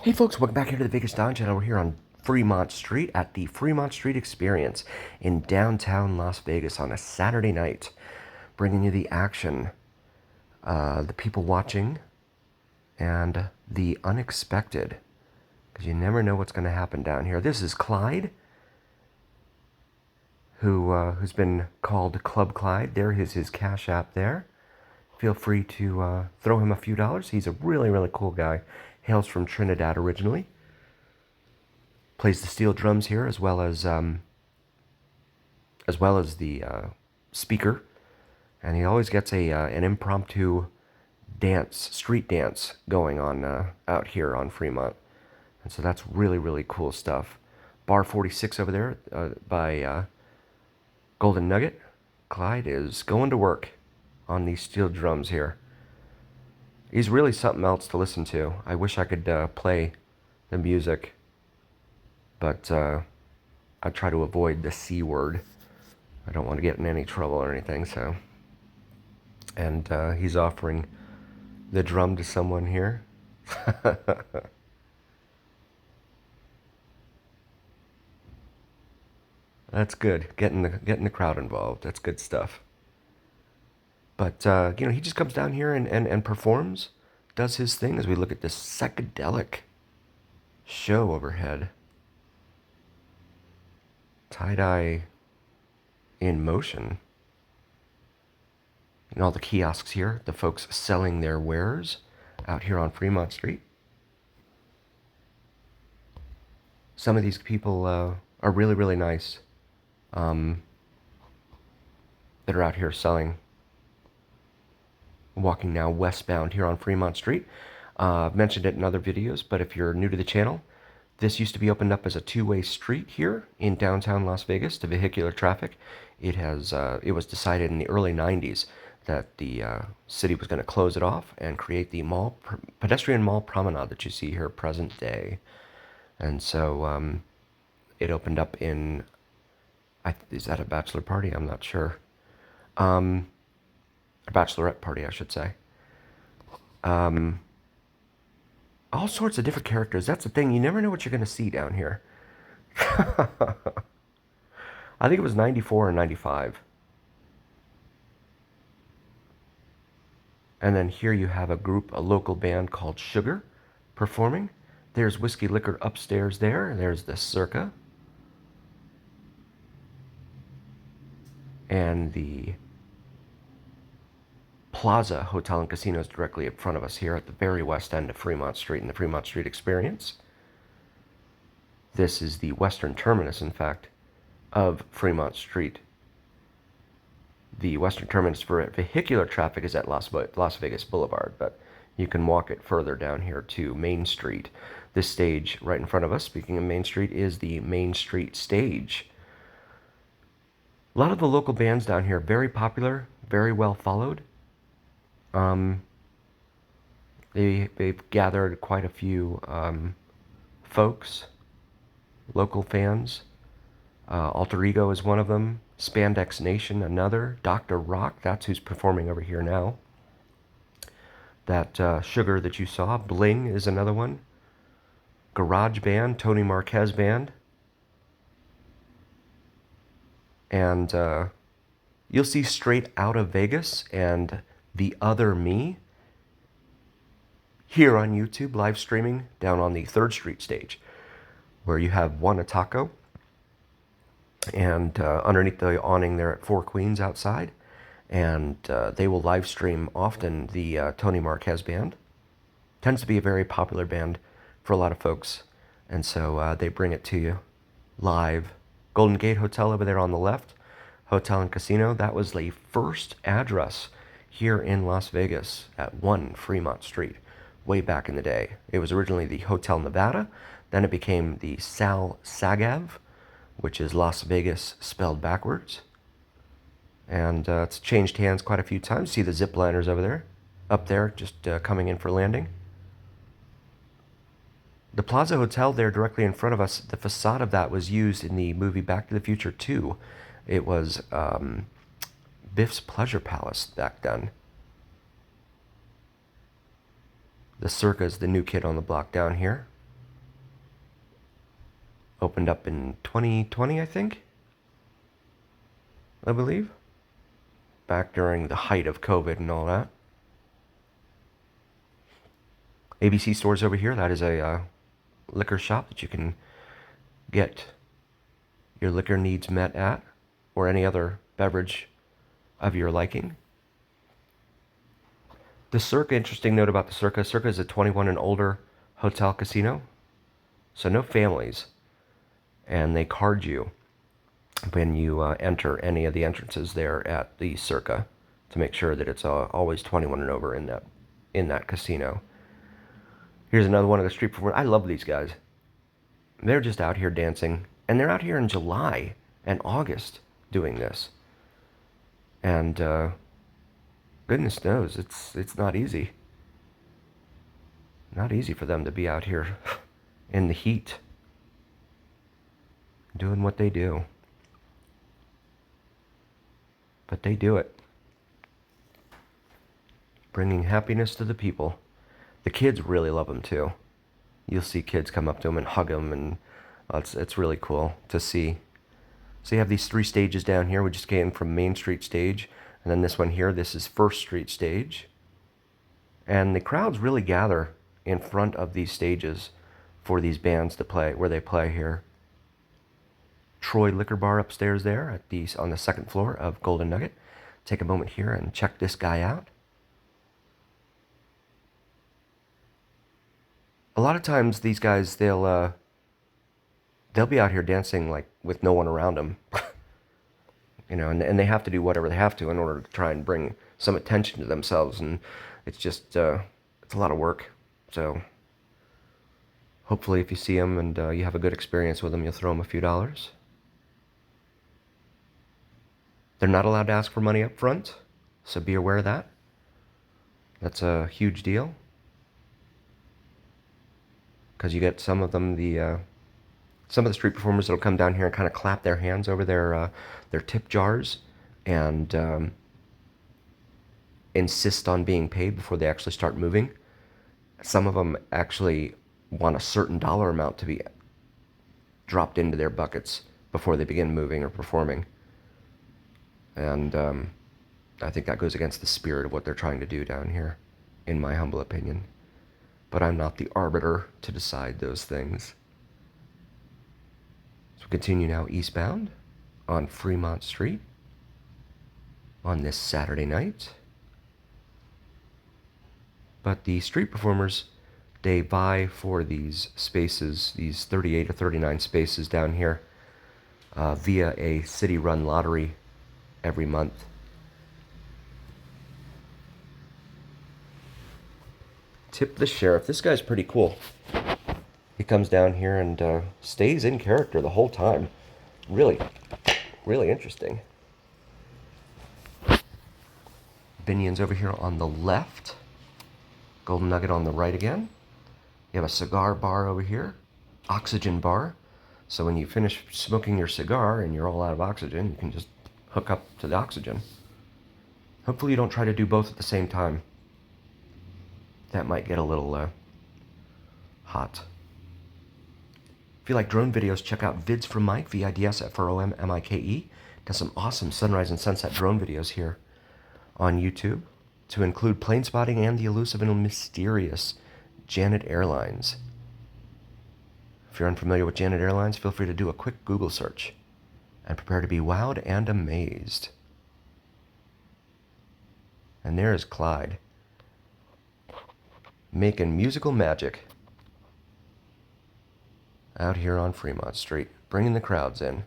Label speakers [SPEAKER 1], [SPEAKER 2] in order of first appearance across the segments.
[SPEAKER 1] Hey folks, welcome back here to the Vegas Don Channel. We're here on Fremont Street at the Fremont Street Experience in downtown Las Vegas on a Saturday night, bringing you the action, the people watching, and the unexpected, because you never know what's going to happen down here. This is Clyde, who's been called Club Clyde. There is his Cash App there. Feel free to throw him a few dollars. He's a really, really cool guy. Hails from Trinidad originally. Plays the steel drums here as well as the speaker, and he always gets an impromptu street dance going on out here on Fremont, and so that's really, really cool stuff. Bar 46 over there by Golden Nugget. Clyde is going to work on these steel drums here. He's really something else to listen to. I wish I could play the music, but I try to avoid the C word. I don't want to get in any trouble or anything, so. And he's offering the drum to someone here. That's good. Getting the crowd involved. That's good stuff. But he just comes down here and performs, does his thing as we look at this psychedelic show overhead. Tie-dye in motion. And all the kiosks here, the folks selling their wares out here on Fremont Street. Some of these people are really, really nice that are out here selling. Walking now westbound here on Fremont Street. I've mentioned it in other videos, but if you're new to the channel, this used to be opened up as a two-way street here in downtown Las Vegas to vehicular traffic. It was decided in the early 90s that the city was going to close it off and create the pedestrian mall promenade that you see here present day. And so it opened up in, is that a bachelor party? I'm not sure. A bachelorette party, I should say. All sorts of different characters. That's the thing. You never know what you're going to see down here. I think it was 94 or 95. And then here you have a local band called Sugar performing. There's Whiskey Liquor upstairs there. There's the Circa. And the Plaza Hotel and Casino is directly in front of us here at the very west end of Fremont Street in the Fremont Street Experience. This is the western terminus, in fact, of Fremont Street. The western terminus for vehicular traffic is at Las Vegas Boulevard, but you can walk it further down here to Main Street. This stage right in front of us, speaking of Main Street, is the Main Street stage. A lot of the local bands down here, very popular, very well followed. They've gathered quite a few folks, local fans. Alter Ego is one of them. Spandex Nation, another. Dr. Rock, that's who's performing over here now. That Sugar that you saw. Bling is another one. Garage Band, Tony Marquez Band. And you'll see Straight Out of Vegas and The Other Me here on YouTube, live streaming down on the 3rd Street stage, where you have One Taco, and underneath the awning there at Four Queens outside, and they will live stream often the Tony Marquez Band. Tends to be a very popular band for a lot of folks, and so they bring it to you live. Golden Gate Hotel over there on the left, Hotel and Casino, that was the first address here in Las Vegas at 1 Fremont Street, way back in the day. It was originally the Hotel Nevada, then it became the Sal Sagav, which is Las Vegas spelled backwards. And it's changed hands quite a few times. See the zip liners over there, up there, just coming in for landing. The Plaza Hotel there directly in front of us, the facade of that was used in the movie Back to the Future 2. It was Biff's Pleasure Palace back then. The Circa is the new kid on the block down here. Opened up in 2020, I think. I believe. Back during the height of COVID and all that. ABC Stores over here. That is a liquor shop that you can get your liquor needs met at, or any other beverage of your liking. The Circa, interesting note about the Circa. Circa is a 21 and older hotel casino, so no families. And they card you when you enter any of the entrances there at the Circa to make sure that it's always 21 and over in that casino. Here's another one of the street performers. I love these guys. They're just out here dancing, and they're out here in July and August doing this. And goodness knows, it's not easy. Not easy for them to be out here in the heat, doing what they do. But they do it. Bringing happiness to the people. The kids really love them too. You'll see kids come up to them and hug them, and it's really cool to see. So you have these 3 stages down here. We just came from Main Street stage, and then this one here, this is First Street stage. And the crowds really gather in front of these stages for these bands to play, where they play here. Troy Liquor Bar upstairs there on the 2nd floor of Golden Nugget. Take a moment here and check this guy out. A lot of times these guys, they'll be out here dancing like with no one around them. And they have to do whatever they have to in order to try and bring some attention to themselves, and it's just it's a lot of work. So hopefully if you see them and you have a good experience with them, you'll throw them a few dollars. They're not allowed to ask for money up front, so be aware of that. That's a huge deal, because you get some of the street performers that'll come down here and kind of clap their hands over their tip jars and insist on being paid before they actually start moving. Some of them actually want a certain dollar amount to be dropped into their buckets before they begin moving or performing. And I think that goes against the spirit of what they're trying to do down here, in my humble opinion. But I'm not the arbiter to decide those things. So continue now eastbound on Fremont Street on this Saturday night. But the street performers, they vie for these spaces, these 38 or 39 spaces down here, via a city-run lottery every month. Tip the Sheriff. This guy's pretty cool. He comes down here and stays in character the whole time. Really, really interesting. Binion's over here on the left. Golden Nugget on the right again. You have a cigar bar over here. Oxygen bar. So when you finish smoking your cigar and you're all out of oxygen, you can just hook up to the oxygen. Hopefully you don't try to do both at the same time. That might get a little hot. If you like drone videos, check out Vids from Mike, VIDSFROMMIKE. Does some awesome sunrise and sunset drone videos here on YouTube, to include plane spotting and the elusive and mysterious Janet Airlines. If you're unfamiliar with Janet Airlines, feel free to do a quick Google search and prepare to be wowed and amazed. And there is Clyde, making musical magic out here on Fremont Street, bringing the crowds in.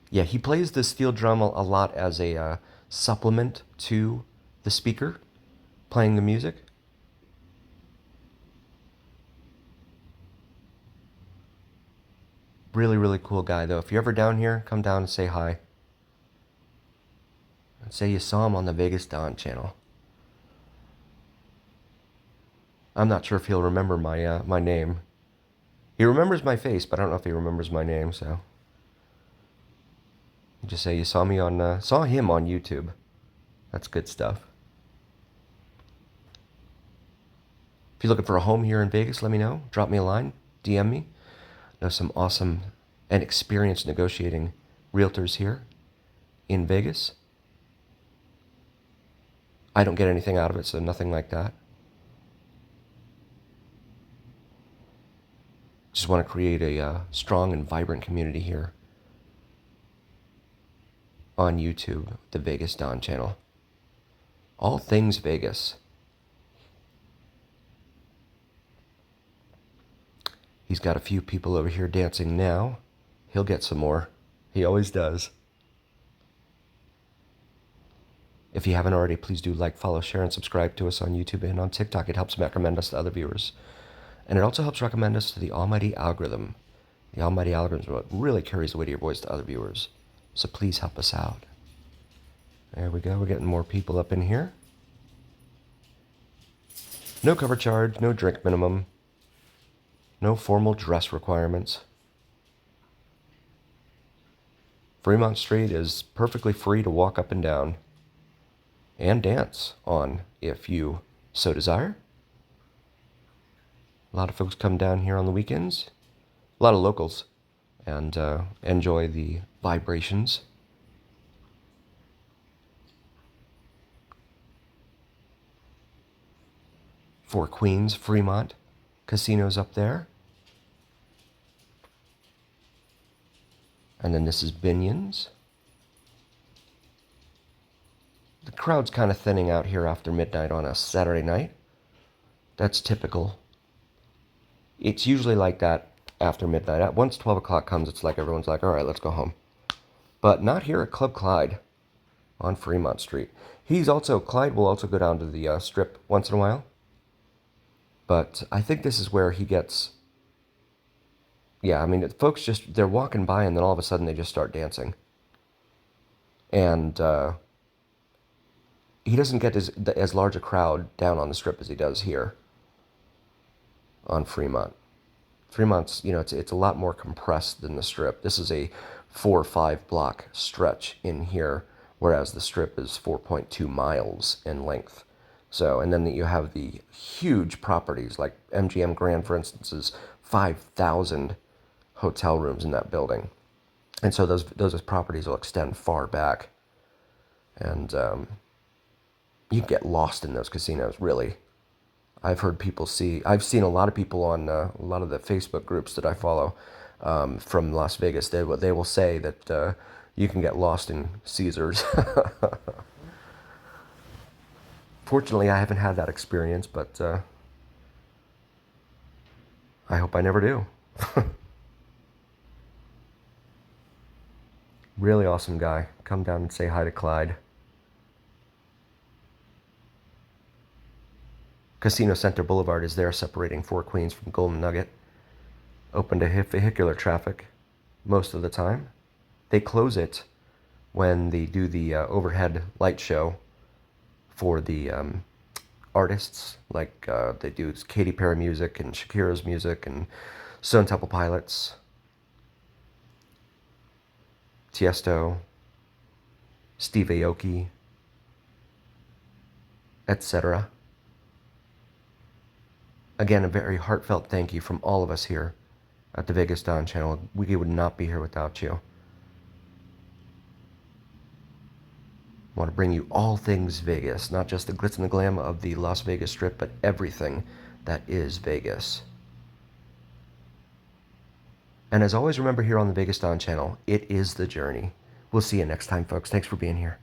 [SPEAKER 1] Yeah, he plays the steel drum a lot as a supplement to the speaker playing the music. Really, really cool guy, though. If you're ever down here, come down and say hi. And say you saw him on the Vegas Dawn channel. I'm not sure if he'll remember my name. He remembers my face, but I don't know if he remembers my name, so. You just say you saw him on YouTube. That's good stuff. If you're looking for a home here in Vegas, let me know. Drop me a line. DM me. Know some awesome and experienced negotiating realtors here in Vegas. I don't get anything out of it, so nothing like that. Just want to create a strong and vibrant community here on YouTube, the Vegas Don channel. All things Vegas. He's got a few people over here dancing now. He'll get some more. He always does. If you haven't already, please do like, follow, share, and subscribe to us on YouTube and on TikTok. It helps recommend us to other viewers. And it also helps recommend us to the almighty algorithm. The almighty algorithm is what really carries the weight of your voice to other viewers. So please help us out. There we go. We're getting more people up in here. No cover charge, no drink minimum, no formal dress requirements. Fremont Street is perfectly free to walk up and down and dance on if you so desire. A lot of folks come down here on the weekends, a lot of locals, and enjoy the vibrations. Four Queens, Fremont, casinos up there. And then this is Binion's. The crowd's kind of thinning out here after midnight on a Saturday night. That's typical. It's usually like that after midnight. Once 12 o'clock comes, it's like everyone's like, all right, let's go home. But not here at Club Clyde on Fremont Street. Clyde will also go down to the Strip once in a while. But I think this is where he gets, yeah, I mean, folks they're walking by and then all of a sudden they just start dancing. And he doesn't get as large a crowd down on the Strip as he does here on Fremont. Fremont's, it's a lot more compressed than the Strip. This is a 4 or 5 block stretch in here, whereas the Strip is 4.2 miles in length. So, and then you have the huge properties, like MGM Grand, for instance, is 5,000 hotel rooms in that building. And so those properties will extend far back. And you get lost in those casinos, really. I've seen a lot of people on a lot of the Facebook groups that I follow from Las Vegas. They will say that you can get lost in Caesars. Fortunately, I haven't had that experience, but I hope I never do. Really awesome guy. Come down and say hi to Clyde. Casino Center Boulevard is there, separating Four Queens from Golden Nugget. Open to vehicular traffic most of the time. They close it when they do the overhead light show for the artists, like they do Katy Perry music and Shakira's music and Stone Temple Pilots, Tiesto, Steve Aoki, etc. Again, a very heartfelt thank you from all of us here at the Vegas Don channel. We would not be here without you. I want to bring you all things Vegas, not just the glitz and the glam of the Las Vegas Strip, but everything that is Vegas. And as always, remember here on the Vegas Don channel, it is the journey. We'll see you next time, folks. Thanks for being here.